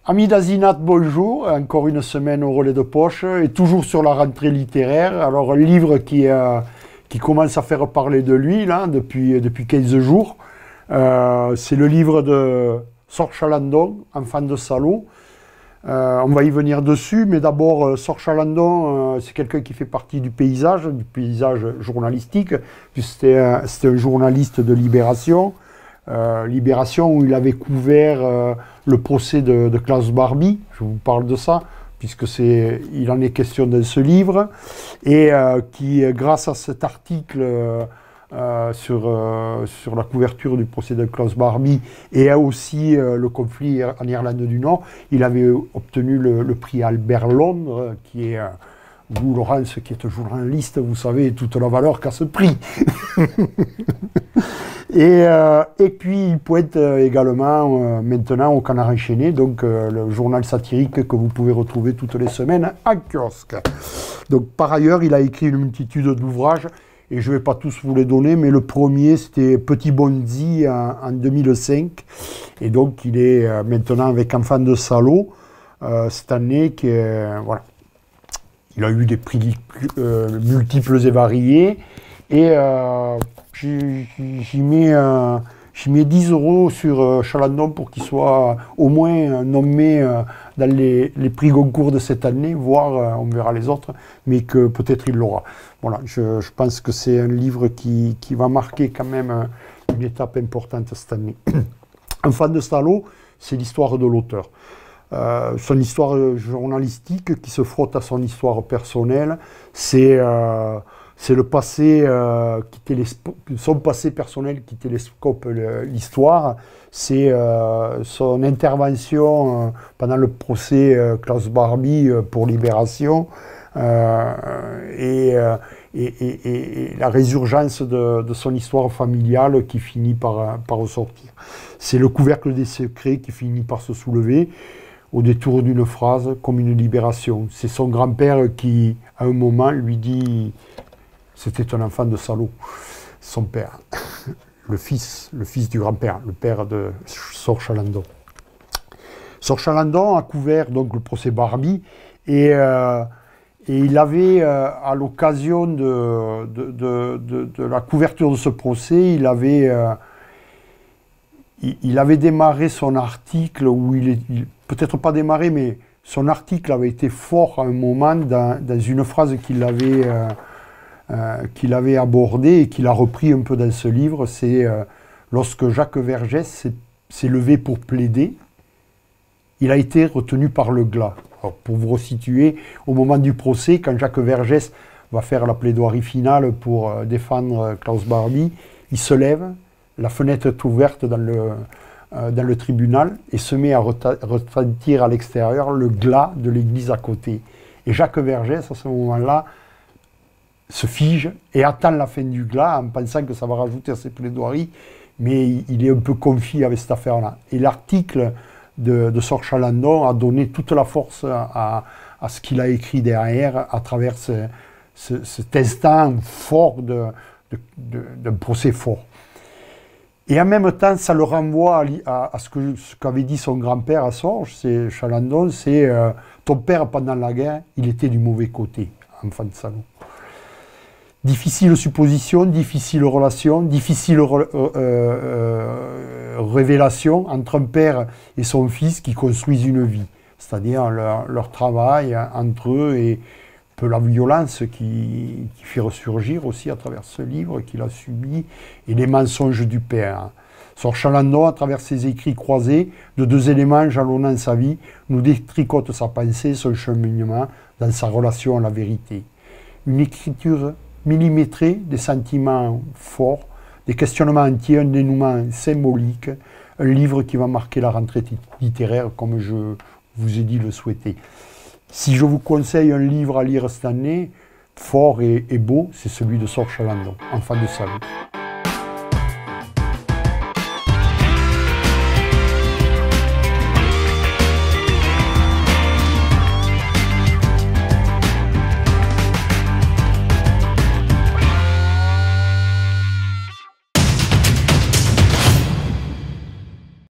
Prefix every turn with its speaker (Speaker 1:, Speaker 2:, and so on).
Speaker 1: Amis d'Azinat, bonjour. Encore une semaine au relais de poche et toujours sur la rentrée littéraire. Alors, un livre qui commence à faire parler de lui là, depuis 15 jours. C'est le livre de Sor Chalandon, Enfant de salaud. On va y venir dessus, mais d'abord, Sor Chalandon, c'est quelqu'un qui fait partie du paysage journalistique, puisque c'était un journaliste de Libération. Libération où il avait couvert le procès de Klaus Barbie, je vous parle de ça, puisque il en est question dans ce livre, et qui, grâce à cet article sur la couverture du procès de Klaus Barbie, et aussi le conflit en Irlande du Nord, il avait obtenu le prix Albert Londres, qui est... vous, Laurence, qui êtes journaliste, vous savez toute la valeur qu'a ce prix. Et puis, il pointe également maintenant au Canard enchaîné, donc le journal satirique que vous pouvez retrouver toutes les semaines en kiosque. Donc, par ailleurs, il a écrit une multitude d'ouvrages, et je ne vais pas tous vous les donner, mais le premier, c'était Petit Bondy en 2005. Et donc, il est maintenant avec Enfant de salaud, cette année, voilà. Il a eu des prix multiples et variés. Et j'y mets 10 € sur Chalandon pour qu'il soit au moins nommé dans les prix Goncourt de cette année, voire on verra les autres, mais que peut-être il l'aura. Voilà, je pense que c'est un livre qui va marquer quand même une étape importante cette année. Enfant de salaud, c'est l'histoire de l'auteur. Son histoire journalistique qui se frotte à son histoire personnelle, c'est le passé, son passé personnel qui télescope l'histoire, c'est son intervention pendant le procès Klaus Barbie pour Libération, et la résurgence de son histoire familiale qui finit par ressortir. C'est le couvercle des secrets qui finit par se soulever au détour d'une phrase, comme une libération. C'est son grand-père qui, à un moment, lui dit « C'était un enfant de salaud », son père, le fils du grand-père, le père de Sor Chalandon. Sor Chalandon a couvert donc le procès Barbie, et il avait, à l'occasion de la couverture de ce procès, il avait démarré son article où peut-être pas démarré, mais son article avait été fort à un moment dans une phrase qu'il avait abordée et qu'il a repris un peu dans ce livre. C'est lorsque Jacques Vergès s'est levé pour plaider, il a été retenu par le glas. Alors, pour vous resituer, au moment du procès, quand Jacques Vergès va faire la plaidoirie finale pour défendre Klaus Barbie, il se lève, la fenêtre est ouverte dans le tribunal et se met à retentir à l'extérieur le glas de l'église à côté. Et Jacques Vergès, à ce moment-là, se fige et attend la fin du glas en pensant que ça va rajouter à ses plaidoiries, mais il est un peu confit avec cette affaire-là. Et l'article de Sor Chalandon a donné toute la force à ce qu'il a écrit derrière à travers cet instant fort d'un procès fort. Et en même temps, ça le renvoie à ce qu'avait dit son grand-père à Sor Chalandon, c'est ton père pendant la guerre, il était du mauvais côté, enfant de salaud. Difficile supposition, difficile relation, difficile révélation entre un père et son fils qui construisent une vie, c'est-à-dire leur travail entre eux et peu la violence qui fait ressurgir aussi à travers ce livre qu'il a subi et les mensonges du père. Sor Chalandon, à travers ses écrits croisés de deux éléments jalonnant sa vie, nous détricote sa pensée, son cheminement dans sa relation à la vérité. Une écriture millimétrée, des sentiments forts, des questionnements entiers, un dénouement symbolique, un livre qui va marquer la rentrée littéraire comme je vous ai dit le souhaiter. Si je vous conseille un livre à lire cette année, fort et beau, c'est celui de Sor Chalandon, Enfant de salaud.